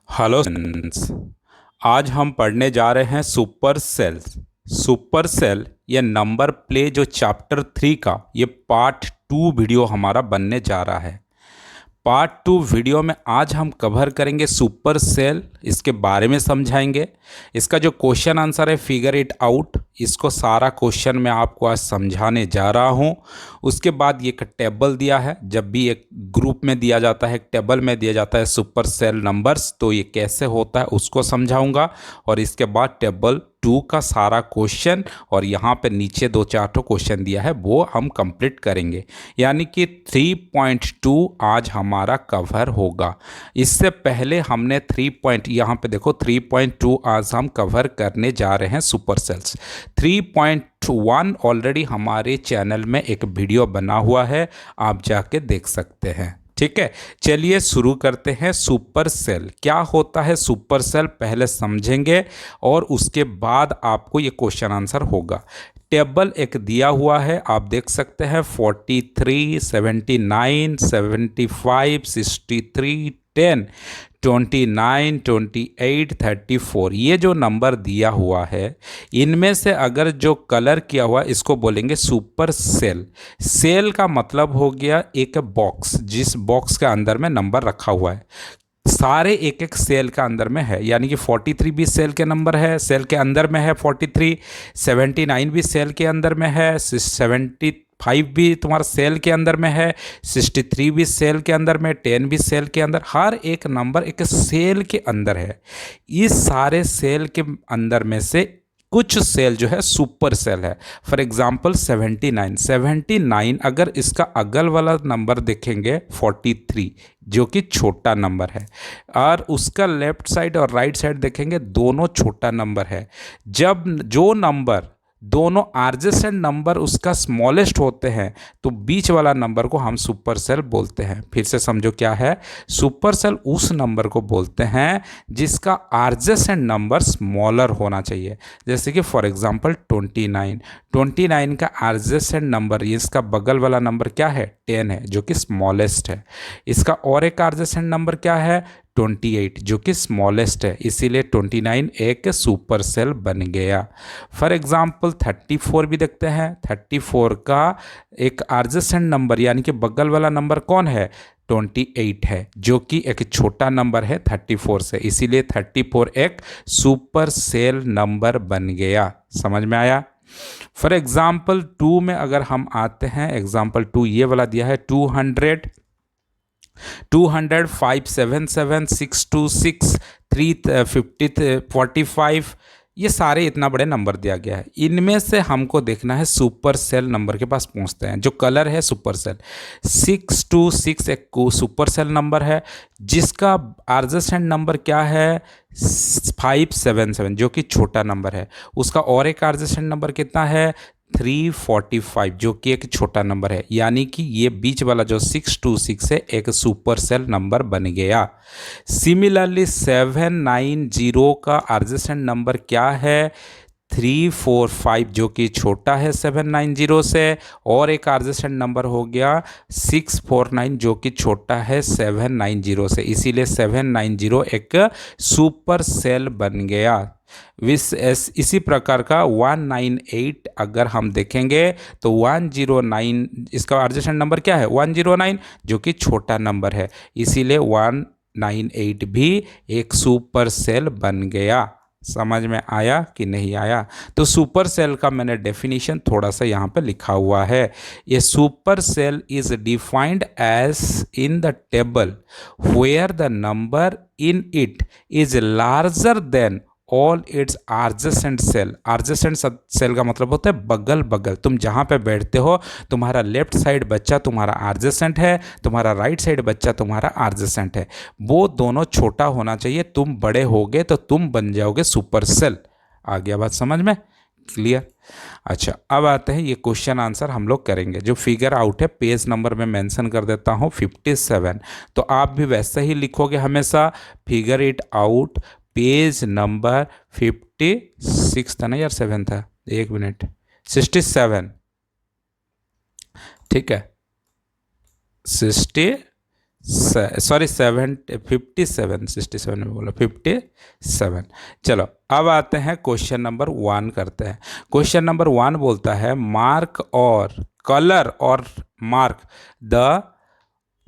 Hello friends. आज हम पढ़ने जा रहे हैं सुपर सेल्स। सुपर सेल या नंबर प्ले जो चैप्टर 3 का ये पार्ट 2 वीडियो हमारा बनने जा रहा है। पार्ट 2 वीडियो में आज हम कवर करेंगे सुपर सेल, इसके बारे में समझाएंगे। इसका जो क्वेश्चन आंसर है फिगर इट आउट, इसको सारा क्वेश्चन मैं आपको आज समझाने जा रहा हूँ। उसके बाद ये एक टेबल दिया है, जब भी एक ग्रुप में दिया जाता है, एक टेबल में दिया जाता है सुपर सेल नंबर्स, तो ये कैसे होता है उसको समझाऊंगा। और इसके बाद टेबल 2 का सारा क्वेश्चन और यहाँ पे नीचे 2-4 क्वेश्चन दिया है वो हम कंप्लीट करेंगे, यानी कि 3.2 आज हमारा कवर होगा। इससे पहले हमने 3 पॉइंट, यहाँ पे देखो 3.2 आज हम कवर करने जा रहे हैं सुपर सेल्स। 3.1 ऑलरेडी हमारे चैनल में एक वीडियो बना हुआ है, आप जाके देख सकते हैं। ठीक है, चलिए शुरू करते हैं। सुपर सेल क्या होता है, सुपर सेल पहले समझेंगे और उसके बाद आपको ये क्वेश्चन आंसर होगा। टेबल एक दिया हुआ है, आप देख सकते हैं 43, 79, 75, 63, 10, 29, 28, 34, ये जो नंबर दिया हुआ है इनमें से अगर जो कलर किया हुआ इसको बोलेंगे सुपर सेल। सेल का मतलब हो गया एक बॉक्स, जिस बॉक्स के अंदर में नंबर रखा हुआ है। सारे एक एक सेल का अंदर में है, यानी कि 43 भी सेल के नंबर है, सेल के अंदर में है 43, 79 भी सेल के अंदर में है, 75 भी तुम्हारा सेल के अंदर में है, 63 भी सेल के अंदर में, 10 भी सेल के अंदर, हर एक नंबर एक सेल के अंदर है। इस सारे सेल के अंदर में से कुछ सेल जो है सुपर सेल है। फॉर एग्जाम्पल 79 अगर इसका अगल वाला नंबर देखेंगे 43 जो कि छोटा नंबर है, और उसका लेफ्ट साइड और राइट साइड देखेंगे दोनों छोटा नंबर है। जब जो नंबर दोनों आर्जेसेंट नंबर उसका स्मॉलेस्ट होते हैं तो बीच वाला नंबर को हम सुपर सेल बोलते हैं। फिर से समझो क्या है, सुपर सेल उस नंबर को बोलते हैं जिसका आर्जेसेंट नंबर स्मॉलर होना चाहिए। जैसे कि फॉर एग्जांपल 29 का आर्जेसेंट नंबर, इसका बगल वाला नंबर क्या है 10 है जो कि स्मॉलेस्ट है। इसका और एक आर्जेसेंट नंबर क्या है 28 जो कि स्मॉलेस्ट है, इसीलिए 29 एक सुपर सेल बन गया। फॉर एग्जाम्पल 34 भी देखते हैं, 34 का एक आर्जेसेंट नंबर यानी कि बगल वाला नंबर कौन है 28 है जो कि एक छोटा नंबर है 34 से, इसीलिए 34 एक सुपर सेल नंबर बन गया। समझ में आया। फॉर एग्जाम्पल 2 में अगर हम आते हैं, एग्जाम्पल 2 ये वाला दिया है 200, 577, 626, 350, 45, ये सारे इतना बड़े नंबर दिया गया है। इनमें से हमको देखना है सुपर सेल नंबर के पास पहुंचते हैं। जो कलर है सुपर सेल 626 एक सुपर सेल नंबर है जिसका आर्जेसेंट नंबर क्या है 577 जो कि छोटा नंबर है। उसका और एक आर्जेसेंट नंबर कितना है 345 जो कि एक छोटा नंबर है, यानी कि ये बीच वाला जो 626 है एक सुपर सेल नंबर बन गया। सिमिलरली 790 का आर्जेसेंट नंबर क्या है 345 जो कि छोटा है 790 से, और एक आर्जेसेंट नंबर हो गया 649 जो कि छोटा है 790 से, इसीलिए 790 एक सुपर सेल बन गया। इसी प्रकार का 198 अगर हम देखेंगे तो 109, इसका आर्जेसेंट नंबर क्या है 109 जो कि छोटा नंबर है, इसीलिए 198 भी एक सुपर सेल बन गया। समझ में आया कि नहीं आया। तो सुपर सेल का मैंने डेफिनेशन थोड़ा सा यहाँ पे लिखा हुआ है। ये super cell is defined as in the table where the number in it is larger than all its adjacent cell. Adjacent cell का मतलब होता है बगल बगल, तुम जहाँ पे बैठते हो तुम्हारा लेफ्ट साइड बच्चा तुम्हारा आर्जेसेंट है, तुम्हारा राइट साइड बच्चा तुम्हारा आर्जेसेंट है, वो दोनों छोटा होना चाहिए। तुम बड़े होगे तो तुम बन जाओगे सुपर सेल। आ गया बात समझ में, क्लियर। अच्छा, अब आते हैं ये क्वेश्चन आंसर हम लोग करेंगे। जो फिगर आउट है पेज नंबर में मेंशन कर देता हूँ 57, तो आप भी वैसे ही लिखोगे हमेशा figure it out page number 56 था ना यार, 7 था, एक मिनट, 67, ठीक है 67 सॉरी 57 67 में बोला 57। चलो अब आते हैं क्वेश्चन नंबर 1 करते हैं। क्वेश्चन नंबर 1 बोलता है मार्क और कलर और mark the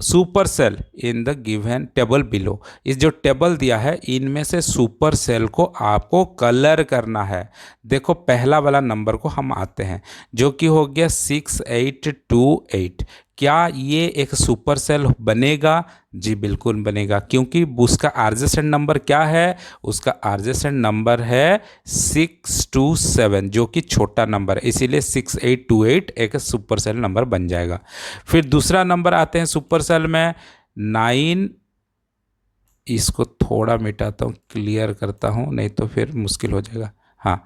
super cell in the given table below. इस जो टेबल दिया है इनमें से सुपर सेल को आपको कलर करना है। देखो पहला वाला नंबर को हम आते हैं जो कि हो गया 6828। क्या ये एक सुपर सेल बनेगा? जी बिल्कुल बनेगा, क्योंकि उसका आरजेसेंट नंबर क्या है? उसका आरजेसेंट नंबर है 627 जो कि छोटा नंबर है, इसीलिए 6828 एक सुपर सेल नंबर बन जाएगा। फिर दूसरा नंबर आते हैं सुपर सेल में 9। इसको थोड़ा मिटाता हूँ, क्लियर करता हूँ, नहीं तो फिर मुश्किल हो जाएगा। हाँ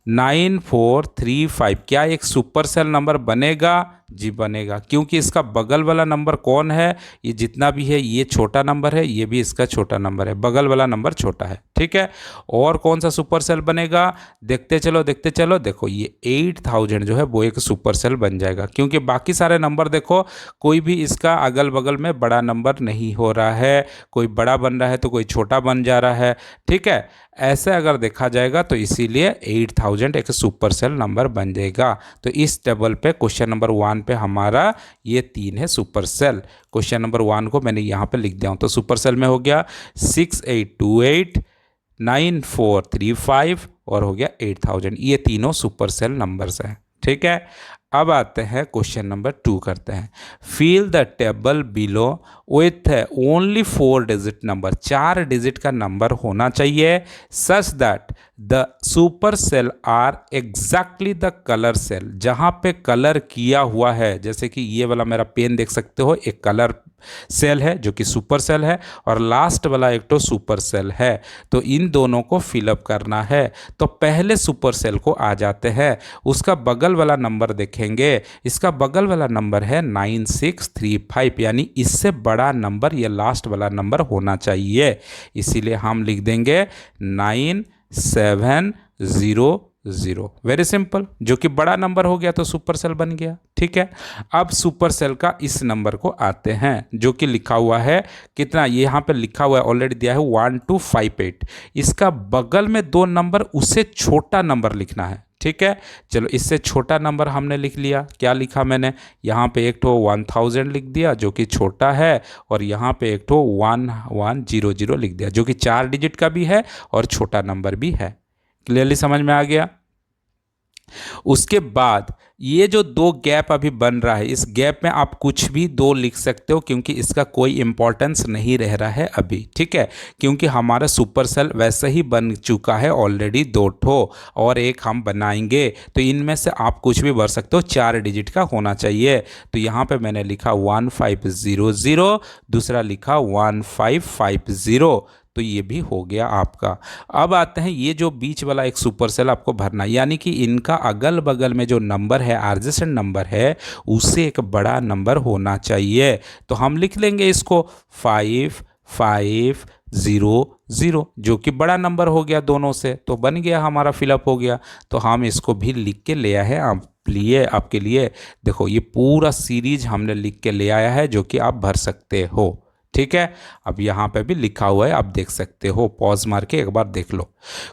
9435 क्या एक सुपर सेल नंबर बनेगा? जी बनेगा, क्योंकि इसका बगल वाला नंबर कौन है? ये जितना भी है ये छोटा नंबर है, ये भी इसका छोटा नंबर है, बगल वाला नंबर छोटा है। ठीक है, और कौन सा सुपर सेल बनेगा? देखते चलो देखते चलो। देखो ये 8000 जो है वो एक सुपर सेल बन जाएगा, क्योंकि बाकी सारे नंबर देखो कोई भी इसका अगल बगल में बड़ा नंबर नहीं हो रहा है, कोई बड़ा बन रहा है तो कोई छोटा बन जा रहा है। ठीक है, ऐसे अगर देखा जाएगा तो इसीलिए 8000 एक सुपर सेल नंबर बन जाएगा। तो इस टेबल पे क्वेश्चन नंबर 1 पे हमारा ये 3 है सुपर सेल। क्वेश्चन नंबर 1 को मैंने यहाँ पे लिख दिया हूँ। तो सुपर सेल में हो गया 6828, 9435 और हो गया 8000। ये तीनों सुपर सेल नंबर्स हैं। ठीक है, अब आते हैं क्वेश्चन नंबर 2 करते हैं। Fill the table below with only 4 digit number. 4 digit का नंबर होना चाहिए such that the super cell are exactly the colour cell. जहाँ पे कलर किया हुआ है, जैसे कि ये वाला मेरा पेन देख सकते हो, एक कलर सेल है जो कि सुपर सेल है, और लास्ट वाला एक तो सुपर सेल है। तो इन दोनों को फिलअप करना है। तो पहले सुपर सेल को आ जाते हैं, उसका बगल वाला नंबर देखेंगे। इसका बगल वाला नंबर है 9635, यानी इससे बड़ा नंबर ये लास्ट वाला नंबर होना चाहिए, इसीलिए हम लिख देंगे 9700। वेरी सिंपल, जो कि बड़ा नंबर हो गया तो सुपर सेल बन गया। ठीक है, अब सुपर सेल का इस नंबर को आते हैं जो कि लिखा हुआ है कितना, ये यहाँ पे लिखा हुआ है ऑलरेडी दिया है 1258। इसका बगल में 2 नंबर उससे छोटा नंबर लिखना है। ठीक है, चलो इससे छोटा नंबर हमने लिख लिया। क्या लिखा मैंने? यहाँ पे एक तो 1000 लिख दिया जो कि छोटा है, और यहाँ पे एक तो 1100 लिख दिया जो कि 4 डिजिट का भी है और छोटा नंबर भी है। क्लियरली समझ में आ गया? उसके बाद ये जो 2 गैप अभी बन रहा है, इस गैप में आप कुछ भी 2 लिख सकते हो, क्योंकि इसका कोई इंपॉर्टेंस नहीं रह रहा है अभी। ठीक है, क्योंकि हमारा सुपर सेल वैसे ही बन चुका है ऑलरेडी 2 ठो, और एक हम बनाएंगे, तो इनमें से आप कुछ भी भर सकते हो, 4 डिजिट का होना चाहिए। तो यहाँ पे मैंने लिखा 1500, दूसरा लिखा 1550, तो ये भी हो गया आपका। अब आते हैं ये जो बीच वाला एक सुपर सेल आपको भरना है, यानी कि इनका अगल बगल में जो नंबर है, आरजेसेंट नंबर है, उससे एक बड़ा नंबर होना चाहिए। तो हम लिख लेंगे इसको 5500, जो कि बड़ा नंबर हो गया दोनों से, तो बन गया हमारा फिलअप हो गया। तो हम इसको भी लिख के ले आए हैं आपके लिए। देखो ये पूरा सीरीज हमने लिख के ले आया है जो कि आप भर सकते हो। ठीक है, अब यहाँ पे भी लिखा हुआ है, आप देख सकते हो, पॉज मार के एक बार देख लो।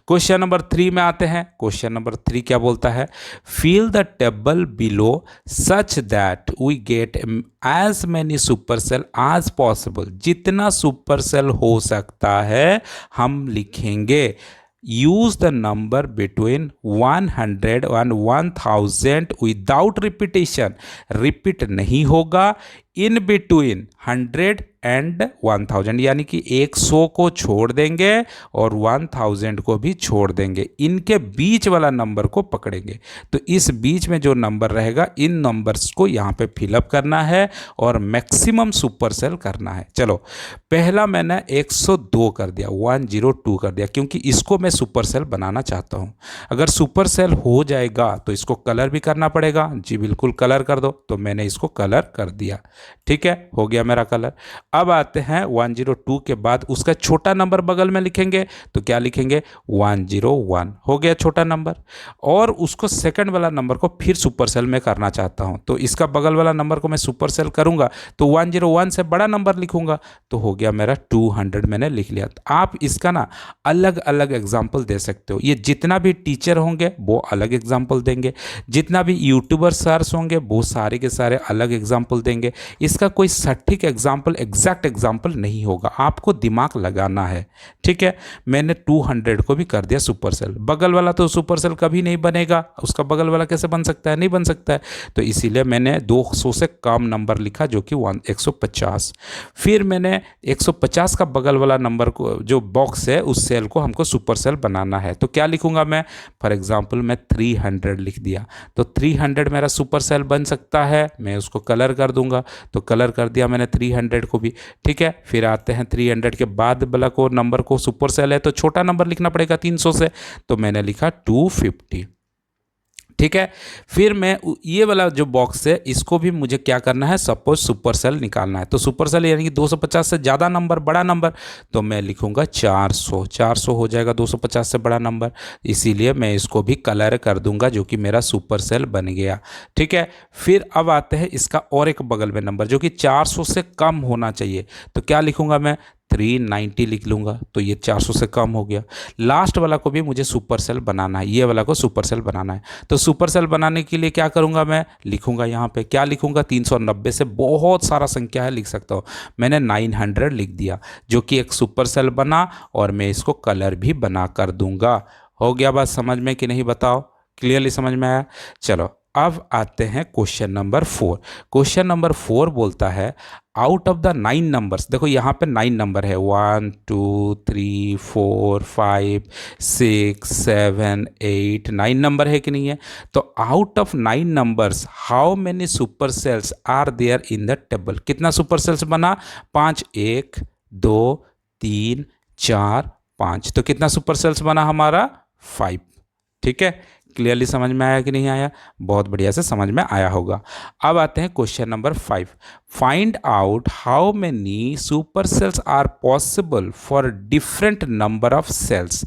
क्वेश्चन नंबर 3 में आते हैं। क्वेश्चन नंबर 3 क्या बोलता है? Fill the table below such that we get as many super cell as possible. जितना सुपर सेल हो सकता है हम लिखेंगे। Use the number between 100 and 1000 without repetition. Repeat नहीं होगा। इन बिटवीन 100 एंड 1000, यानी कि 100 को छोड़ देंगे और 1000 को भी छोड़ देंगे। इनके बीच वाला नंबर को पकड़ेंगे। तो इस बीच में जो नंबर रहेगा, इन नंबर्स को यहाँ पे फिलअप करना है और मैक्सिमम सुपर सेल करना है। चलो पहला मैंने 102 कर दिया, 102 कर दिया, क्योंकि इसको मैं सुपर सेल बनाना चाहता हूँ। अगर सुपर सेल हो जाएगा तो इसको कलर भी करना पड़ेगा। जी बिल्कुल, कलर कर दो। तो मैंने इसको कलर कर दिया। ठीक है, हो गया मेरा कलर। अब आते हैं 102 के बाद उसका छोटा नंबर बगल में लिखेंगे, तो क्या लिखेंगे 101, हो गया छोटा नंबर। और उसको सेकंड वाला नंबर को फिर सुपर सेल में करना चाहता हूं, तो इसका बगल वाला नंबर को मैं सुपर सेल करूंगा तो 101 से बड़ा नंबर लिखूंगा, तो हो गया मेरा 200, मैंने लिख लिया। तो आप इसका ना अलग अलग एग्जाम्पल दे सकते हो। ये जितना भी टीचर होंगे वो अलग एग्जाम्पल देंगे, जितना भी यूट्यूबर सर्स होंगे वो सारे के सारे अलग एग्जाम्पल देंगे। इसका कोई सटीक एग्जाम्पल, एग्जैक्ट एग्जाम्पल नहीं होगा, आपको दिमाग लगाना है। ठीक है, मैंने 200 को भी कर दिया सुपर सेल। बगल वाला तो सुपर सेल कभी नहीं बनेगा, उसका बगल वाला कैसे बन सकता है, नहीं बन सकता है, तो इसीलिए मैंने 200 से कम नंबर लिखा जो कि 150। फिर मैंने 150 का बगल वाला नंबर को, जो बॉक्स है, उस सेल को हमको सुपर सेल बनाना है, तो क्या लिखूंगा मैं, फॉर एग्जांपल मैं 300 लिख दिया, तो 300 मेरा सुपर सेल बन सकता है। मैं उसको कलर कर दूंगा, तो कलर कर दिया मैंने 300 को भी। ठीक है, फिर आते हैं 300 के बाद वाला को नंबर को सुपर सेल है तो छोटा नंबर लिखना पड़ेगा 300 से, तो मैंने लिखा 250। ठीक है, फिर मैं ये वाला जो बॉक्स है इसको भी मुझे क्या करना है, सपोज सुपर सेल निकालना है, तो सुपर सेल यानी कि 250 से ज़्यादा नंबर, बड़ा नंबर, तो मैं लिखूंगा 400। 400 हो जाएगा 250 से बड़ा नंबर, इसीलिए मैं इसको भी कलर कर दूंगा जो कि मेरा सुपर सेल बन गया। ठीक है, फिर अब आते हैं इसका और एक बगल में नंबर जो कि 400 से कम होना चाहिए, तो क्या लिखूंगा मैं, 390 लिख लूंगा, तो ये 400 से कम हो गया। लास्ट वाला को भी मुझे सुपर सेल बनाना है, ये वाला को सुपर सेल बनाना है, तो सुपर सेल बनाने के लिए क्या करूंगा, मैं लिखूंगा यहाँ पे, क्या लिखूंगा, 390 से बहुत सारा संख्या है, लिख सकता हूँ, मैंने 900 लिख दिया, जो कि एक सुपर सेल बना, और मैं इसको कलर भी बना कर दूंगा। हो गया बात समझ में कि नहीं, बताओ, क्लियरली समझ में आया? चलो अब आते हैं क्वेश्चन नंबर 4। क्वेश्चन नंबर 4 बोलता है, आउट ऑफ द 9 नंबर्स, देखो यहाँ पे 9 नंबर है, 1 2 3 4 5 6 7 8, 9 नंबर है कि नहीं है? तो out of 9 numbers how many super cells are there in the table, कितना सुपर सेल्स बना, 5, 1 2 3 4 5, तो कितना सुपर सेल्स बना हमारा, 5। ठीक है, क्लियरली समझ में आया कि नहीं आया? बहुत बढ़िया से समझ में आया होगा। अब आते हैं question number 5। Find out how many super cells are possible for different number of cells.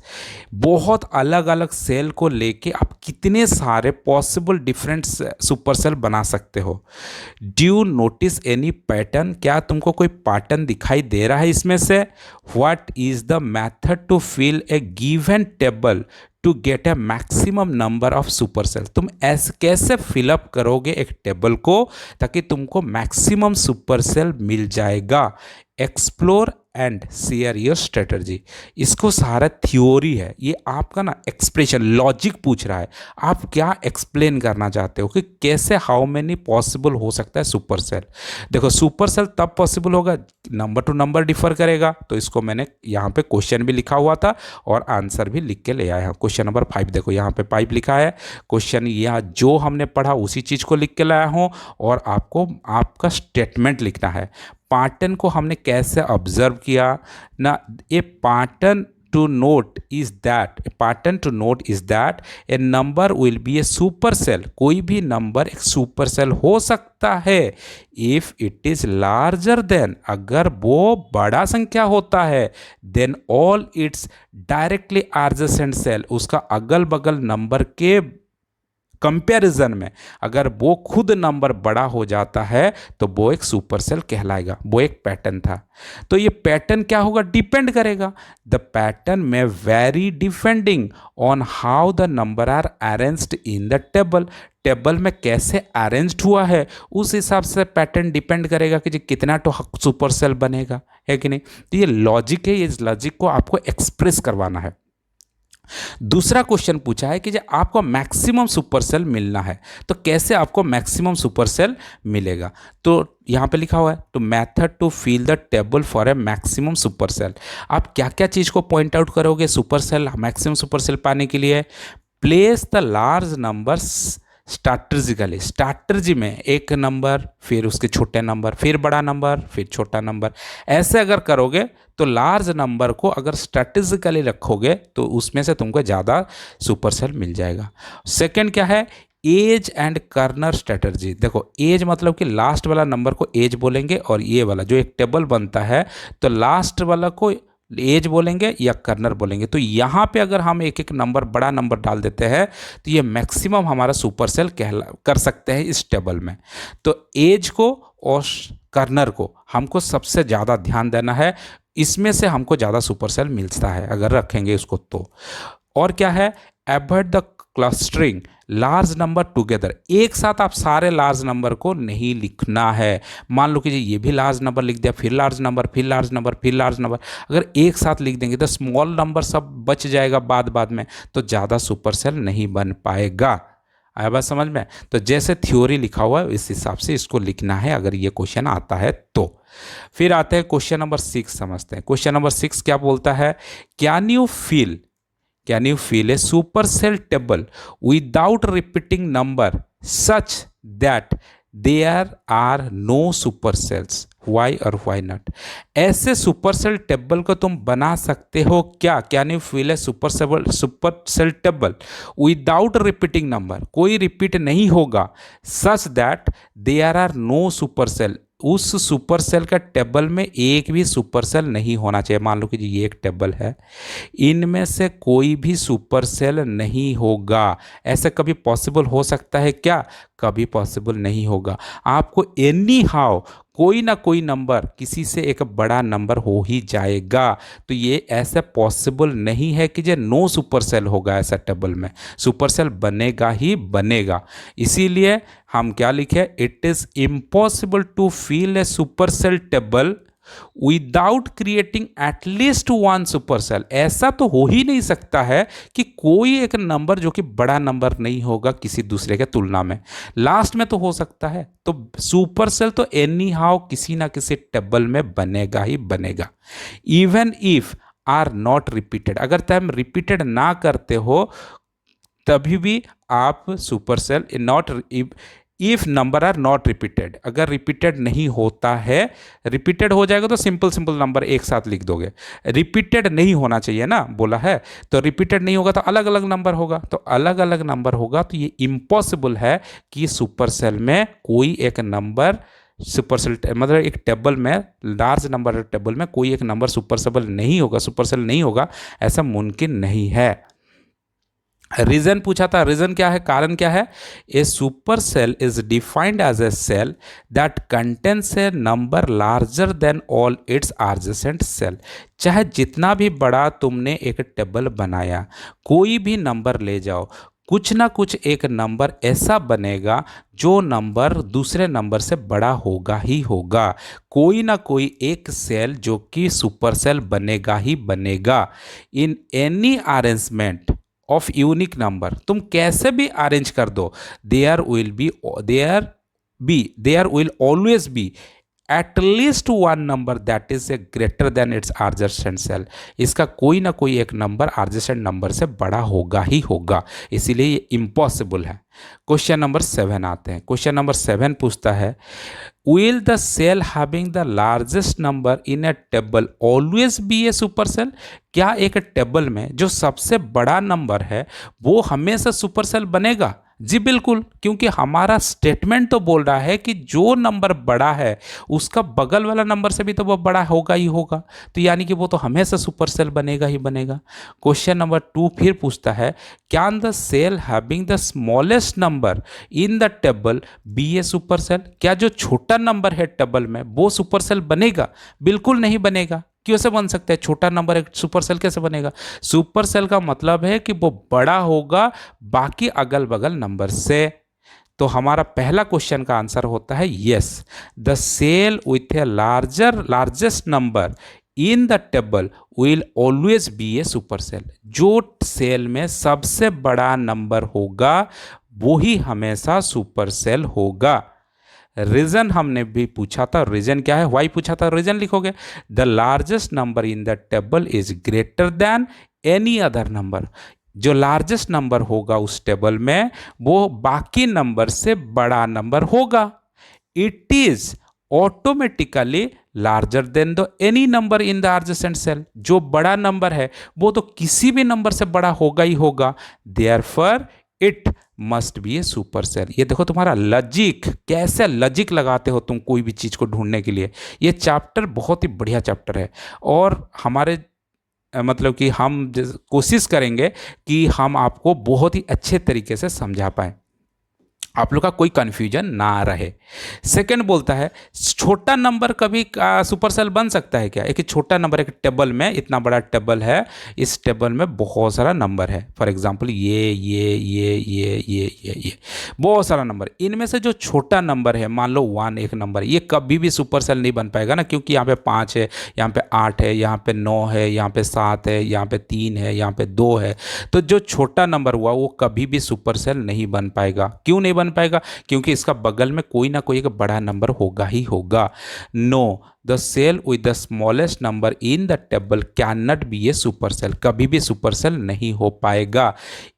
बहुत अलग अलग सेल को लेके आप कितने सारे पॉसिबल डिफरेंट सुपर सेल बना सकते हो। Do you notice any pattern, क्या तुमको कोई पैटर्न दिखाई दे रहा है इसमें से? What is the method to fill a given table to get a maximum number of super cell. तुम ऐसे कैसे फिलअप करोगे एक टेबल को ताकि तुमको मैक्सिमम सुपर सेल मिल जाएगा? Explore and share your strategy. इसको सारा थ्योरी है, ये आपका ना एक्सप्रेशन, लॉजिक पूछ रहा है, आप क्या एक्सप्लेन करना चाहते हो कि कैसे, हाउ मेनी पॉसिबल हो सकता है सुपर सेल। देखो सुपर सेल तब पॉसिबल होगा, नंबर टू नंबर डिफर करेगा, तो इसको मैंने यहाँ पे क्वेश्चन भी लिखा हुआ था और आंसर भी लिख के ले आया हूँ। क्वेश्चन नंबर 5 देखो यहाँ पे 5 लिखा है, क्वेश्चन यहाँ जो हमने पढ़ा उसी चीज़ को लिख के लाया हूँ, और आपको आपका स्टेटमेंट लिखना है। पैटर्न को हमने कैसे ऑब्जर्व किया ना, a pattern to note is that, pattern to note is that a number will be a super cell, कोई भी नंबर एक सुपर सेल हो सकता है if it is larger than, अगर वो बड़ा संख्या होता है, then all its directly adjacent cell, उसका अगल बगल नंबर के कंपैरिजन में अगर वो खुद नंबर बड़ा हो जाता है तो वो एक सुपर सेल कहलाएगा। वो एक पैटर्न था, तो ये पैटर्न क्या होगा, डिपेंड करेगा। द पैटर्न में vary depending on how the number are arranged in the table, table में कैसे अरेंज्ड हुआ है उस हिसाब से पैटर्न डिपेंड करेगा कि कितना तो सुपर सेल बनेगा, है कि नहीं? तो ये लॉजिक है, ये लॉजिक को आपको एक्सप्रेस करवाना है। दूसरा क्वेश्चन पूछा है कि जब आपको मैक्सिमम सुपर सेल मिलना है तो कैसे आपको मैक्सिमम सुपर सेल मिलेगा, तो यहाँ पे लिखा हुआ है two method to fill the table for a maximum super cell. आप क्या क्या चीज़ को पॉइंट आउट करोगे super cell, maximum super cell पाने के लिए? Place the large numbers strategically, strategy में एक नंबर, फिर उसके छोटे नंबर, फिर बड़ा नंबर, फिर छोटा नंबर, ऐसे अगर करोगे तो लार्ज नंबर को अगर स्ट्रैटेजिकली रखोगे तो उसमें से तुमको ज़्यादा सुपर सेल मिल जाएगा। सेकंड क्या है, एज एंड कर्नर स्ट्रेटजी। देखो एज मतलब कि लास्ट वाला नंबर को एज बोलेंगे, और ये वाला जो एक टेबल बनता है तो लास्ट वाला को एज बोलेंगे या कर्नर बोलेंगे। तो यहाँ पे अगर हम एक एक नंबर बड़ा नंबर डाल देते हैं तो ये मैक्सिमम हमारा सुपर सेल कर सकते हैं इस टेबल में। तो एज को और कर्नर को हमको सबसे ज़्यादा ध्यान देना है, इसमें से हमको ज़्यादा सुपर सेल मिलता है अगर रखेंगे इसको तो। और क्या है, avoid the clustering large number together. एक साथ आप सारे लार्ज नंबर को नहीं लिखना है। मान लो कि ये भी लार्ज नंबर लिख दिया, फिर लार्ज नंबर, फिर लार्ज नंबर, फिर लार्ज नंबर, अगर एक साथ लिख देंगे तो स्मॉल नंबर सब बच जाएगा बाद में, तो ज़्यादा सुपर सेल नहीं बन पाएगा। आया बात समझ में? तो जैसे थ्योरी लिखा हुआ है इस हिसाब से इसको लिखना है अगर ये क्वेश्चन आता है तो। फिर आते हैं क्वेश्चन नंबर 6, समझते हैं। क्वेश्चन नंबर 6 क्या बोलता है, can you fill a supercell table without repeating number such that there are no supercells? Why or why not? ऐसे सुपरसेल टेबल को तुम बना सकते हो क्या? Can you fill a supercell table without repeating number, कोई रिपीट नहीं होगा, such that there are no supercell, उस सुपर सेल का टेबल में एक भी सुपर सेल नहीं होना चाहिए। मान लो कि ये एक टेबल है, इनमें से कोई भी सुपर सेल नहीं होगा। ऐसा कभी पॉसिबल हो सकता है क्या? कभी पॉसिबल नहीं होगा। आपको एनी हाउ कोई ना कोई नंबर, किसी से एक बड़ा नंबर हो ही जाएगा। तो ये ऐसा पॉसिबल नहीं है कि जो नो सुपर सेल होगा ऐसा टेबल में, सुपर सेल बनेगा ही बनेगा। इसीलिए हम क्या लिखे, it is impossible to fill a super cell table without creating at least one super cell. ऐसा तो हो ही नहीं सकता है कि कोई एक नंबर जो कि बड़ा नंबर नहीं होगा किसी दूसरे के तुलना में, लास्ट में तो हो सकता है। तो सुपर सेल तो एनी हाउ किसी ना किसी टेबल में बनेगा ही बनेगा। Even if are not repeated, अगर तुम रिपीटेड ना करते हो तभी भी आप super cell not, if number are not repeated, अगर रिपीटेड नहीं होता है, रिपीटेड हो जाएगा तो सिंपल नंबर एक साथ लिख दोगे। रिपीटेड नहीं होना चाहिए ना बोला है, तो रिपीटेड नहीं होगा तो अलग अलग नंबर होगा, तो अलग अलग नंबर होगा तो ये इम्पॉसिबल है कि सुपर सेल में कोई एक नंबर सुपर सेल, मतलब एक टेबल में लार्ज नंबर टेबल में कोई एक नंबर सुपर सेल नहीं होगा, सुपर सेल नहीं होगा, ऐसा मुमकिन नहीं है। रीजन पूछा था, रीजन क्या है, कारण क्या है, a super cell is defined as a cell that contains a number larger than all its adjacent cell. चाहे जितना भी बड़ा तुमने एक टेबल बनाया, कोई भी नंबर ले जाओ, कुछ ना कुछ एक नंबर ऐसा बनेगा जो नंबर दूसरे नंबर से बड़ा होगा ही होगा। कोई ना कोई एक सेल जो कि सुपर सेल बनेगा ही बनेगा। In any arrangement of unique number, तुम कैसे भी अरेंज कर दो, there will always be at least one number that is a greater than its adjacent cell. इसका कोई ना कोई एक नंबर एडजेसेंट नंबर से बड़ा होगा ही होगा, इसीलिए ये इम्पॉसिबल है। क्वेश्चन नंबर 7 आते हैं। क्वेश्चन नंबर 7 पूछता है, will the cell having the largest number in a table always be a super cell? क्या एक टेबल में जो सबसे बड़ा नंबर है वो हमेशा सुपर सेल बनेगा? जी बिल्कुल, क्योंकि हमारा स्टेटमेंट तो बोल रहा है कि जो नंबर बड़ा है उसका बगल वाला नंबर से भी तो वो बड़ा होगा ही होगा, तो यानी कि वो तो हमेशा सुपर सेल बनेगा ही बनेगा। क्वेश्चन नंबर 2 फिर पूछता है, can the cell having the smallest number in the table be a super cell? क्या जो छोटा नंबर है टेबल में वो सुपर सेल बनेगा? बिल्कुल नहीं बनेगा। कैसे बन सकता है छोटा नंबर एक सुपर सेल कैसे बनेगा? सुपर सेल का मतलब है कि वो बड़ा होगा बाकी अगल बगल नंबर से। तो हमारा पहला क्वेश्चन का आंसर होता है yes, the cell with a largest number in the table will always be a super cell. जो सेल में सबसे बड़ा नंबर होगा वो ही हमेशा सुपर सेल होगा। रीजन हमने भी पूछा था, रीजन क्या है, वाई पूछा था, रीजन लिखोगे, the largest number in the table is greater then any other number. जो लार्जेस्ट नंबर होगा उस टेबल में वो बाकी नंबर से बड़ा नंबर होगा। It is automatically larger than the any number in the adjacent cell. जो बड़ा नंबर है वो तो किसी भी नंबर से बड़ा होगा ही होगा। Therefore it must be a super cell. ये देखो तुम्हारा लॉजिक, कैसे लॉजिक लगाते हो तुम कोई भी चीज़ को ढूंढने के लिए। ये चैप्टर बहुत ही बढ़िया चैप्टर है और हमारे मतलब कि हम कोशिश करेंगे कि हम आपको बहुत ही अच्छे तरीके से समझा पाएँ, आप लोग का कोई कंफ्यूजन ना रहे। सेकंड बोलता है छोटा नंबर कभी सुपर सेल बन सकता है क्या? एक छोटा नंबर, एक टेबल में, इतना बड़ा टेबल है, इस टेबल में बहुत सारा नंबर है, फॉर एग्जांपल ये बहुत सारा नंबर, इनमें से जो छोटा नंबर है मान लो 1 एक नंबर, ये कभी भी सुपर सेल नहीं बन पाएगा ना, क्योंकि यहाँ पे 5 है, यहाँ पे 8 है, यहाँ पे 9 है, यहाँ पे 7 है, यहाँ पे 3 है, यहाँ पे 2 है। तो जो छोटा नंबर हुआ वो कभी भी सुपर सेल नहीं बन पाएगा। क्यों नहीं बन पाएगा? क्योंकि इसका बगल में कोई ना कोई एक बड़ा नंबर होगा ही होगा। No, the cell with the smallest number in the table can not be a super cell, कभी भी सुपर सेल नहीं हो पाएगा।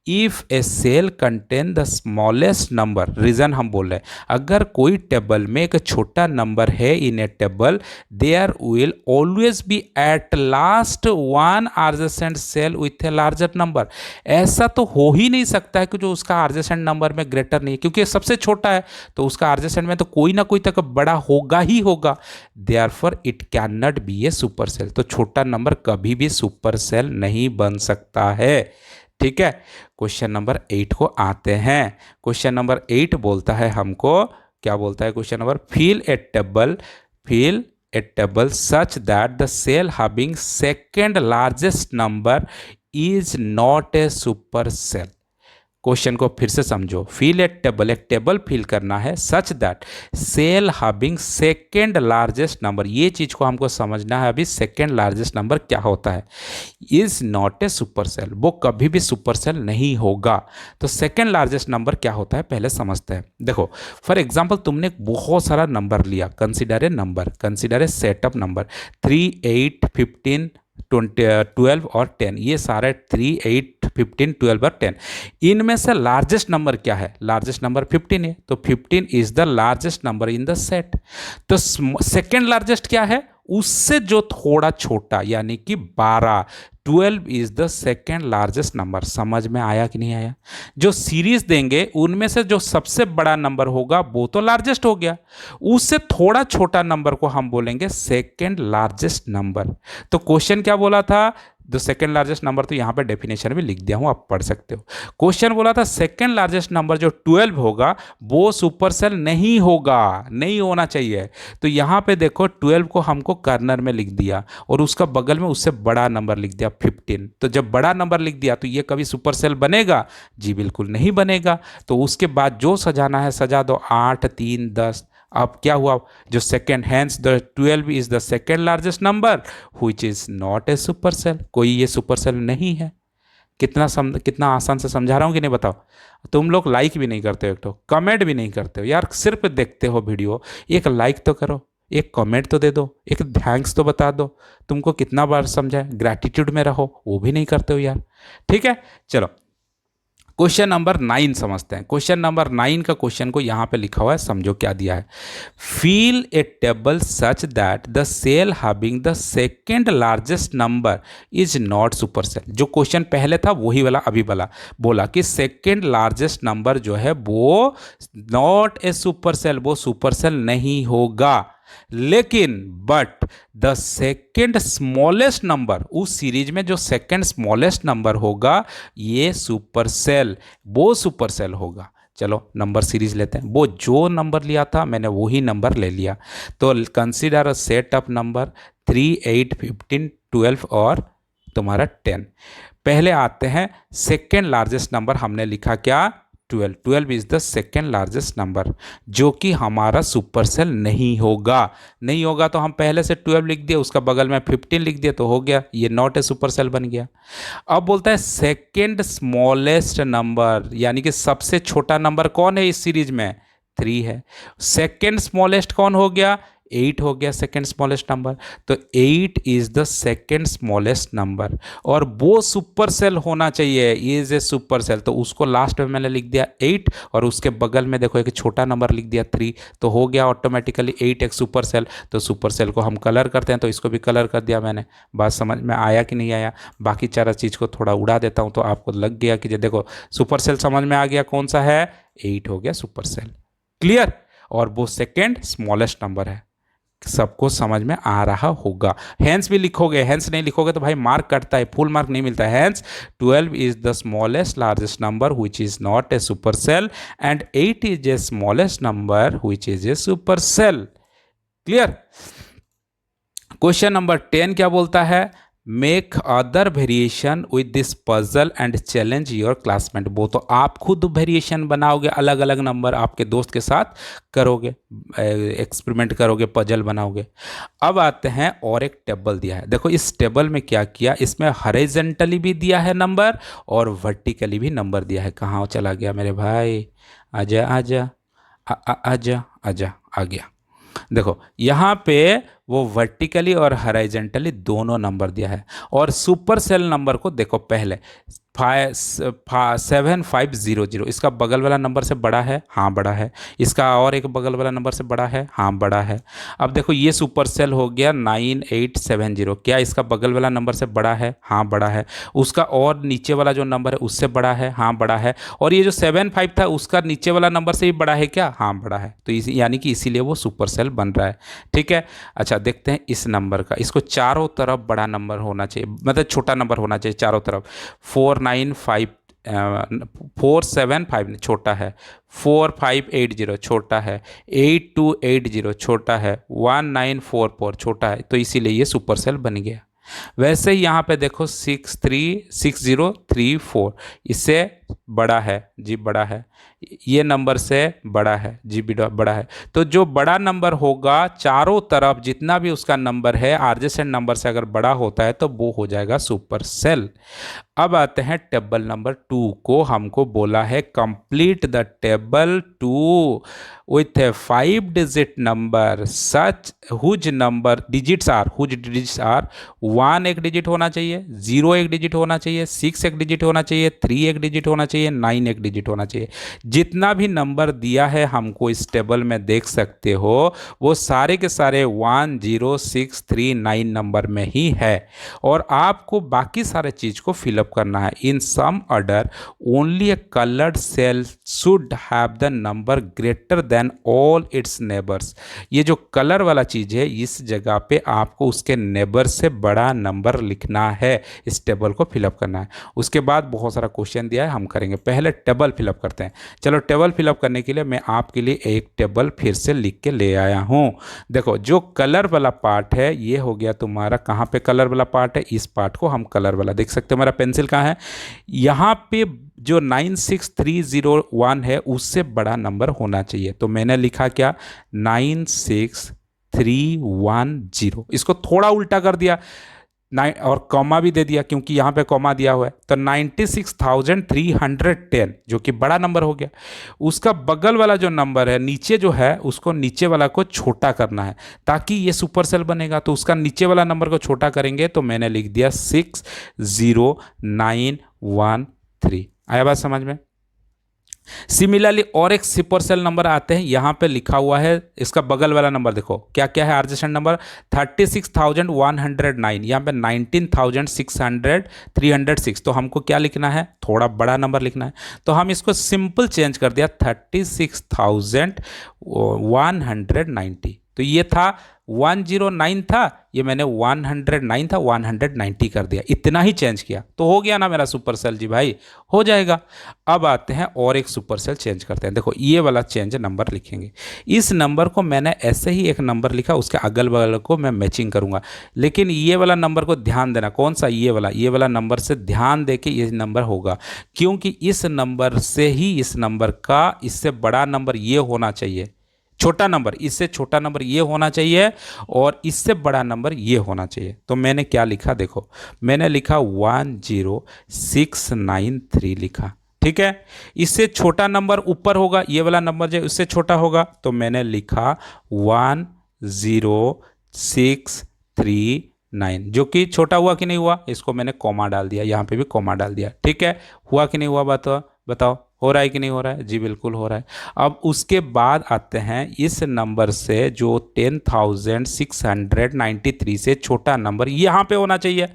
If a cell contain the smallest number, reason हम बोल रहे हैं, अगर कोई टेबल में एक छोटा नंबर है in a table, there will always be at last one adjacent cell with a larger number. ऐसा तो हो ही नहीं सकता है कि जो उसका एडजेसेंट नंबर में ग्रेटर नहीं है, क्योंकि सबसे छोटा है तो उसका एडजेसेंट में तो कोई ना कोई तक बड़ा होगा ही होगा। Therefore it can not be a super cell, तो छोटा नंबर कभी भी सुपर सेल नहीं बन सकता है। ठीक है, क्वेश्चन नंबर 8 को आते हैं। क्वेश्चन नंबर 8 बोलता है हमको, क्या बोलता है question number, fill a table such that the cell having second largest number is not a super cell. Question को फिर से समझो, फिल ए टेबल, एक टेबल फिल करना है, such that cell having second largest number, ये चीज को हमको समझना है अभी, सेकेंड लार्जेस्ट नंबर क्या होता है, is not a super cell, वो कभी भी सुपर सेल नहीं होगा। तो सेकेंड लार्जेस्ट नंबर क्या होता है पहले समझते हैं। देखो फॉर एग्जाम्पल तुमने बहुत सारा नंबर लिया, consider a number, consider a setup number 3, 8, 15, 12 और 10, ये सारे 3, 8, 15, 12 और 10, इनमें से लार्जेस्ट नंबर क्या है? लार्जेस्ट नंबर 15 है, तो 15 is the largest number in the set. तो सेकेंड लार्जेस्ट क्या है? उससे जो थोड़ा छोटा, यानी कि 12, 12 is the second largest number. समझ में आया कि नहीं आया? जो सीरीज देंगे उनमें से जो सबसे बड़ा नंबर होगा वो तो लार्जेस्ट हो गया, उससे थोड़ा छोटा नंबर को हम बोलेंगे सेकेंड लार्जेस्ट नंबर। तो क्वेश्चन क्या बोला था? जो सेकेंड लार्जेस्ट नंबर, तो यहाँ पे डेफिनेशन भी लिख दिया हूँ, आप पढ़ सकते हो। क्वेश्चन बोला था सेकेंड लार्जेस्ट नंबर जो 12 होगा वो सुपर सेल नहीं होगा, नहीं होना चाहिए। तो यहाँ पे देखो 12 को हमको कर्नर में लिख दिया और उसका बगल में उससे बड़ा नंबर लिख दिया 15। तो जब बड़ा नंबर लिख दिया तो ये कभी सुपर सेल बनेगा? जी बिल्कुल नहीं बनेगा। तो उसके बाद जो सजाना है सजा दो, 8, 3, 10। अब क्या हुआ? जो second, hence the 12 is the second largest number which is not a super cell, कोई ये सुपर सेल नहीं है। कितना आसान से समझा रहा हूँ कि नहीं बताओ? तुम लोग लाइक भी नहीं करते हो, एक तो कमेंट भी नहीं करते हो यार, सिर्फ देखते हो वीडियो, एक लाइक तो करो, एक कमेंट तो दे दो, एक थैंक्स तो बता दो। तुमको कितना बार समझाए, ग्रैटिट्यूड में रहो, वो भी नहीं करते हो यार। ठीक है, चलो क्वेश्चन नंबर 9 समझते हैं। क्वेश्चन नंबर 9 का क्वेश्चन को यहाँ पे लिखा हुआ है, समझो क्या दिया है। Fill a table such that the cell having the second largest number is not super cell. जो क्वेश्चन पहले था वही वाला अभी वाला बोला कि सेकेंड लार्जेस्ट नंबर जो है वो नॉट ए सुपर सेल, वो सुपर सेल नहीं होगा। लेकिन but the second smallest number, उस सीरीज में जो सेकेंड स्मॉलेस्ट नंबर होगा ये सुपर सेल, वो सुपर सेल होगा। चलो नंबर सीरीज लेते हैं, वो जो नंबर लिया था मैंने वही नंबर ले लिया। तो consider a set of number 3, 8, 15, 12 और तुम्हारा 10। पहले आते हैं सेकेंड लार्जेस्ट नंबर, हमने लिखा क्या? 12। 12 is the second largest number जो कि हमारा सुपर सेल नहीं होगा। नहीं होगा तो हम पहले से 12 लिख दिए, उसका बगल में 15 लिख दिए तो हो गया, ये नॉट ए सुपर सेल बन गया। अब बोलता है सेकेंड स्मॉलेस्ट नंबर, यानी कि सबसे छोटा नंबर कौन है इस सीरीज में? 3 है। सेकेंड स्मॉलेस्ट कौन हो गया? 8 हो गया सेकेंड स्मॉलेस्ट नंबर, तो 8 is the second smallest number और वो सुपर सेल होना चाहिए, इज ए सुपर सेल। तो उसको लास्ट में मैंने लिख दिया 8 और उसके बगल में देखो एक छोटा नंबर लिख दिया 3, तो हो गया ऑटोमेटिकली 8 एक सुपर सेल। तो सुपर सेल को हम कलर करते हैं, तो इसको भी कलर कर दिया मैंने। बात समझ में आया कि नहीं आया? बाकी चार चीज़ को थोड़ा उड़ा देता हूँ तो आपको लग गया कि देखो सुपर सेल समझ में आ गया, कौन सा है? 8 हो गया सुपर सेल। क्लियर? और वो सेकेंड स्मॉलेस्ट नंबर है, सबको समझ में आ रहा होगा। हेंस भी लिखोगे, हेंस नहीं लिखोगे तो भाई मार्क कटता है, फुल मार्क नहीं मिलता है। Hence 12 is the smallest largest number which is not a super cell and 8 is a smallest number which is a super cell. Clear? Question number 10 क्या बोलता है? Make other variation with this puzzle and challenge your classmate. वो तो आप खुद variation बनाओगे, अलग अलग नंबर आपके दोस्त के साथ करोगे, एक्सपेरिमेंट करोगे, पजल बनाओगे। अब आते हैं, और एक टेबल दिया है। देखो इस टेबल में क्या किया, इसमें हॉरिजॉन्टली भी दिया है नंबर और वर्टिकली भी नंबर दिया है। कहाँ चला गया मेरे भाई? आजा आजा आजा आजा, आ गया। देखो यहाँ पे वो वर्टिकली और हॉरिजॉन्टली दोनों नंबर दिया है और सुपर सेल नंबर को देखो पहले 7500, इसका बगल वाला नंबर से बड़ा है, हाँ बड़ा है। इसका और एक बगल वाला नंबर से बड़ा है, हाँ बड़ा है। अब देखो ये सुपर सेल हो गया 9870, क्या इसका बगल वाला नंबर से बड़ा है? हाँ बड़ा है। उसका और नीचे वाला जो नंबर है उससे बड़ा है, हाँ बड़ा है। और ये जो 75 था उसका नीचे वाला नंबर से भी बड़ा है क्या? हाँ बड़ा है। तो यानी कि इसीलिए वो सुपर सेल बन रहा है। ठीक है, अच्छा देखते हैं इस नंबर का। इसको चारों तरफ बड़ा नंबर होना चाहिए, मतलब छोटा नंबर होना चाहिए चारों तरफ। 475 छोटा है, 4580 छोटा है, 8280 छोटा है, 1944 छोटा है, तो इसीलिए ये सुपर सेल बन गया। वैसे ही यहाँ पे देखो 636034 इससे बड़ा है जी, बड़ा है। ये नंबर से बड़ा है जी, बड़ा है। तो जो बड़ा नंबर होगा चारों तरफ जितना भी उसका नंबर है आर्जेसेंट नंबर से अगर बड़ा होता है तो वो हो जाएगा सुपर सेल। अब आते हैं टेबल नंबर 2 को। हमको बोला है complete the table 2 with a 5 digit number such whose digits are 1 एक डिजिट होना चाहिए, 0 एक डिजिट होना चाहिए, 6 एक डिजिट होना चाहिए, 3 एक डिजिट होना चाहिए, 9 एक डिजिट होना चाहिए। जितना भी नंबर दिया है हमको इस टेबल में देख सकते हो, वो सारे के सारे 1 0 6 3 9 नंबर में ही है और आपको बाकी सारे चीज को फिलअप करना है। In some order only a coloured cell should have the number greater than all its neighbours. ये जो कलर वाला चीज है इस जगह पे आपको उसके नेबर से बड़ा नंबर लिखना है, इस टेबल को फिलअप करना है। उसके बाद बहुत सारा क्वेश्चन दिया है हम करेंगे, पहले टेबल फिलअप करते हैं। चलो टेबल फिलअप करने के लिए मैं आपके लिए एक टेबल फिर से लिख के ले आया हूं। देखो जो कलर वाला पार्ट है ये हो गया तुम्हारा, कहाँ पे कलर वाला पार्ट है? इस पार्ट को हम कलर वाला देख सकते हो। मेरा पेंसिल कहाँ है? यहाँ पे जो 96301 है उससे बड़ा नंबर होना चाहिए, तो मैंने लिखा क्या? 96310। इसको थोड़ा उल्टा कर दिया और कॉमा भी दे दिया क्योंकि यहाँ पे कॉमा दिया हुआ है, तो 96,310 जो कि बड़ा नंबर हो गया। उसका बगल वाला जो नंबर है नीचे जो है उसको नीचे वाला को छोटा करना है ताकि ये सुपर सेल बनेगा। तो उसका नीचे वाला नंबर को छोटा करेंगे, तो मैंने लिख दिया 60913। आया बात समझ में? सिमिलरली और एक सुपर सेल नंबर आते हैं, यहाँ पे लिखा हुआ है इसका बगल वाला नंबर देखो क्या क्या है। आर्जेसेंट नंबर 36,109, यहाँ पे 19,600 तो हमको क्या लिखना है? थोड़ा बड़ा नंबर लिखना है। तो हम इसको सिंपल चेंज कर दिया 36,190। तो ये था 109 था, ये मैंने 109 था 190 कर दिया, इतना ही चेंज किया तो हो गया ना मेरा सुपर सेल जी भाई, हो जाएगा। अब आते हैं और एक सुपर सेल चेंज करते हैं। देखो ये वाला चेंज नंबर लिखेंगे, इस नंबर को मैंने ऐसे ही एक नंबर लिखा, उसके अगल बगल को मैं मैचिंग करूंगा। लेकिन ये वाला नंबर को ध्यान देना, कौन सा? ये वाला नंबर से ध्यान दे के ये नंबर होगा, क्योंकि इस नंबर से ही इस नंबर का इससे बड़ा नंबर ये होना चाहिए, छोटा नंबर इससे छोटा नंबर ये होना चाहिए और इससे बड़ा नंबर ये होना चाहिए। तो मैंने क्या लिखा देखो, मैंने लिखा 10693 लिखा, ठीक है। इससे छोटा नंबर ऊपर होगा, ये वाला नंबर जो उससे छोटा होगा, तो मैंने लिखा 0,639, जो कि छोटा हुआ कि नहीं हुआ, इसको मैंने कॉमा डाल दिया, यहाँ पे भी कॉमा डाल दिया। ठीक है, हुआ कि नहीं हुआ, बताओ बताओ, हो रहा है कि नहीं हो रहा है? जी बिल्कुल हो रहा है। अब उसके बाद आते हैं इस नंबर से जो 10,693 से छोटा नंबर यहाँ पे होना चाहिए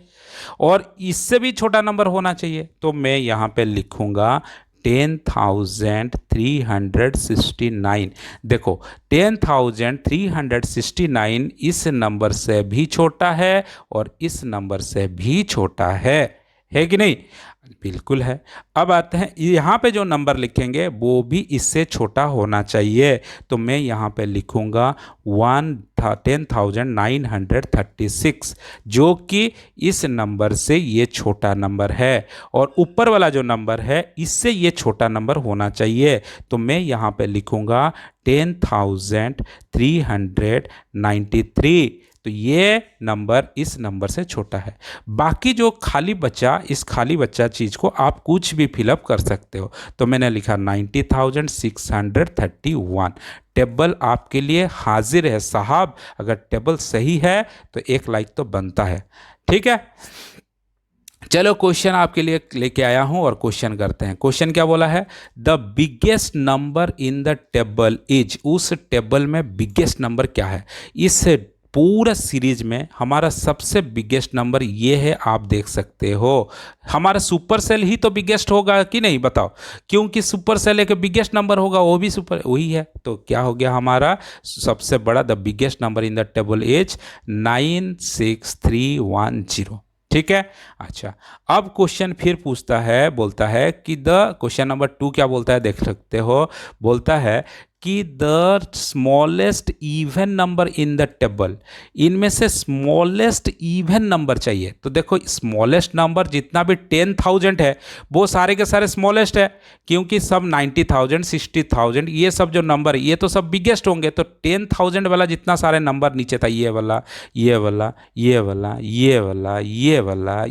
और इससे भी छोटा नंबर होना चाहिए, तो मैं यहाँ पे लिखूंगा 10,369। देखो 10,369 इस नंबर से भी छोटा है और इस नंबर से भी छोटा है कि नहीं? बिल्कुल है। अब आते हैं यहाँ पे जो नंबर लिखेंगे वो भी इससे छोटा होना चाहिए, तो मैं यहाँ पे लिखूंगा 10,936, जो कि इस नंबर से ये छोटा नंबर है और ऊपर वाला जो नंबर है इससे ये छोटा नंबर होना चाहिए, तो मैं यहाँ पे लिखूंगा 10,393। तो ये नंबर इस नंबर से छोटा है। बाकी जो खाली बचा, इस खाली बच्चा चीज़ को आप कुछ भी फिलअप कर सकते हो, तो मैंने लिखा 90,631। टेबल आपके लिए हाजिर है साहब, अगर टेबल सही है तो एक लाइक तो बनता है। ठीक है, चलो क्वेश्चन आपके लिए लेके आया हूं और क्वेश्चन करते हैं। क्वेश्चन क्या बोला है? The biggest number in the table is, उस टेबल में बिगेस्ट नंबर क्या है? इस पूरा सीरीज में हमारा सबसे बिगेस्ट नंबर ये है, आप देख सकते हो। हमारा सुपर सेल ही तो बिगेस्ट होगा कि नहीं, बताओ? क्योंकि सुपर सेल एक बिगेस्ट नंबर होगा, वो भी सुपर वही है, तो क्या हो गया हमारा सबसे बड़ा? The biggest number in the table is 96310। ठीक है, अच्छा। अब क्वेश्चन फिर पूछता है, बोलता है कि द, क्वेश्चन नंबर 2 क्या बोलता है देख सकते हो, बोलता है कि the smallest even number in the table, इनमें से स्मॉलेस्ट इवन नंबर चाहिए। तो देखो स्मॉलेस्ट नंबर जितना भी 10,000 है वो सारे के सारे स्मॉलेस्ट है, क्योंकि सब 90,000 60,000 ये सब जो नंबर ये तो सब बिगेस्ट होंगे। तो 10,000 वाला जितना सारे नंबर नीचे था, ये वाला ये वाला ये वाला ये वाला ये वाला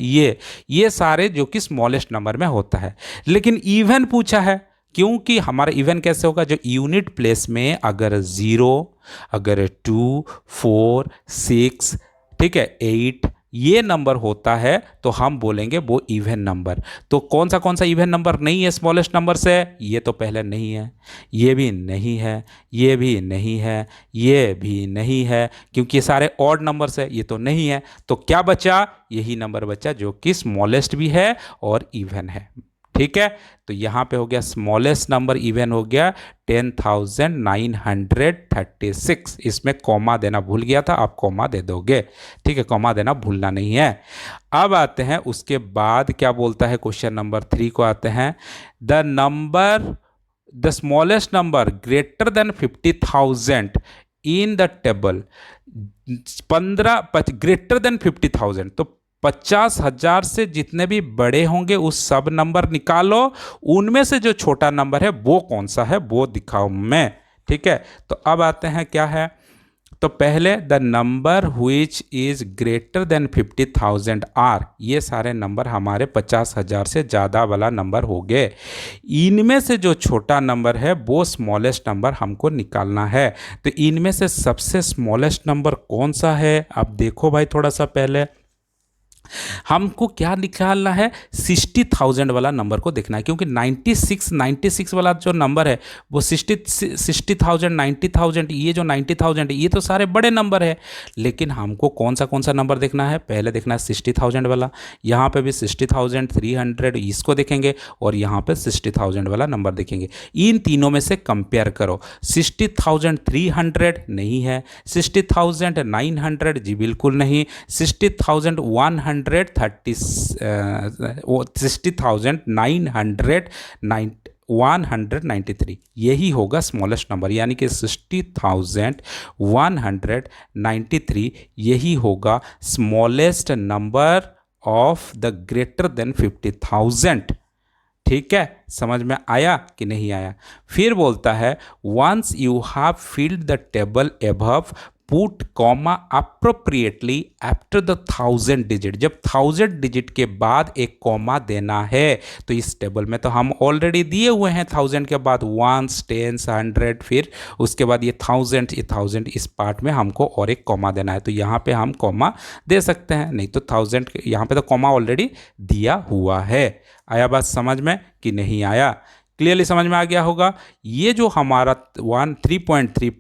ये सारे जो कि स्मॉलेस्ट नंबर में होता है। लेकिन इवन पूछा है, क्योंकि हमारा इवन कैसे होगा? जो यूनिट प्लेस में अगर 0, अगर 2, 4, 6, ठीक है 8 ये नंबर होता है तो हम बोलेंगे वो इवन नंबर। तो कौन सा इवन नंबर नहीं है स्मॉलेस्ट नंबर से? ये तो पहले नहीं है, ये भी नहीं है, ये भी नहीं है, ये भी नहीं है, क्योंकि ये सारे ऑड नंबर है, ये तो नहीं है। तो क्या बचा? यही नंबर बचा जो कि स्मॉलेस्ट भी है और इवन है। ठीक है, तो यहाँ पे हो गया स्मॉलेस्ट नंबर इवन हो गया 10,936। इसमें कॉमा देना भूल गया था, आप कॉमा दे दोगे। ठीक है, कॉमा देना भूलना नहीं है। अब आते हैं उसके बाद क्या बोलता है, क्वेश्चन नंबर 3 को आते हैं। The smallest number greater than 50,000 in the table, 15 greater than 50,000, तो 50,000 से जितने भी बड़े होंगे उस सब नंबर निकालो, उनमें से जो छोटा नंबर है वो कौन सा है वो दिखाओ मैं। ठीक है, तो अब आते हैं क्या है, तो पहले the number which is greater than 50,000 are, ये सारे नंबर हमारे 50,000 से ज़्यादा वाला नंबर हो गए। इनमें से जो छोटा नंबर है वो स्मॉलेस्ट नंबर हमको निकालना है। तो इनमें से सबसे स्मॉलेस्ट नंबर कौन सा है? अब देखो भाई, थोड़ा सा पहले हमको क्या निकालना है, 60,000 वाला नंबर को देखना है, क्योंकि 96 वाला जो नंबर है वो 60,000 90,000, ये जो 90,000 ये तो सारे बड़े नंबर है। लेकिन हमको कौन सा नंबर देखना है? पहले देखना है 60,000 वाला। यहाँ पे भी 60,300 इसको देखेंगे और यहाँ पे 60,000 वाला नंबर देखेंगे। इन तीनों में से कंपेयर करो। 60,300 नहीं है, 60,900 जी बिल्कुल नहीं, 60,193 यही होगा स्मॉलेस्ट नंबर, यानी कि 60,193 यही होगा smallest number of the greater than 50,000। ठीक है, समझ में आया कि नहीं आया? फिर बोलता है once you have filled the table above, put comma appropriately after the 1000 digit. जब 1000 डिजिट के बाद एक कॉमा देना है, तो इस टेबल में तो हम ऑलरेडी दिए हुए हैं 1000 के बाद 1s 10s 100, फिर उसके बाद ये 1000 इस पार्ट में हमको और एक कॉमा देना है, तो यहाँ पे हम कॉमा दे सकते हैं, नहीं तो 1000 यहाँ पे तो कॉमा ऑलरेडी दिया हुआ है। आया बात समझ में कि नहीं आया? क्लियरली समझ में आ गया होगा। ये जो हमारा 3.3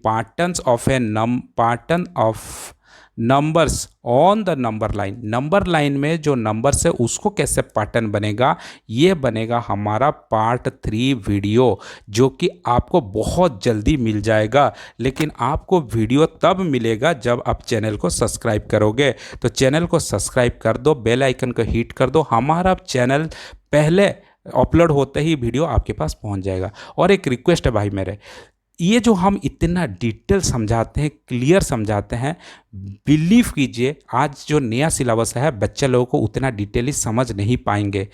pattern of numbers on the number line में जो नंबर्स है उसको कैसे पैटर्न बनेगा, ये बनेगा हमारा पार्ट 3 वीडियो, जो कि आपको बहुत जल्दी मिल जाएगा। लेकिन आपको वीडियो तब मिलेगा जब आप चैनल को सब्सक्राइब करोगे। तो चैनल को सब्सक्राइब कर दो, बेल आइकन को हिट कर दो, हमारा चैनल पहले अपलोड होते ही वीडियो आपके पास पहुंच जाएगा। और एक रिक्वेस्ट है भाई मेरे, ये जो हम इतना डिटेल समझाते हैं, क्लियर समझाते हैं, बिलीव कीजिए आज जो नया सिलेबस है बच्चे लोगों को उतना डिटेली समझ नहीं पाएंगे।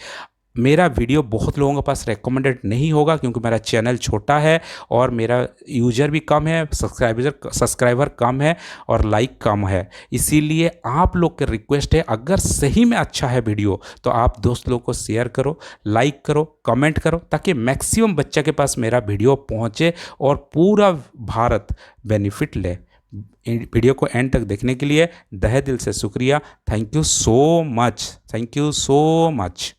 मेरा वीडियो बहुत लोगों के पास रेकमेंडेड नहीं होगा क्योंकि मेरा चैनल छोटा है और मेरा यूजर भी कम है, सब्सक्राइबर कम है और लाइक कम है। इसीलिए आप लोग के रिक्वेस्ट है, अगर सही में अच्छा है वीडियो तो आप दोस्त लोगों को शेयर करो, लाइक करो, कमेंट करो, ताकि मैक्सिमम बच्चे के पास मेरा वीडियो पहुँचे और पूरा भारत बेनिफिट ले। वीडियो को एंड तक देखने के लिए तहे दिल से शुक्रिया। Thank you so much.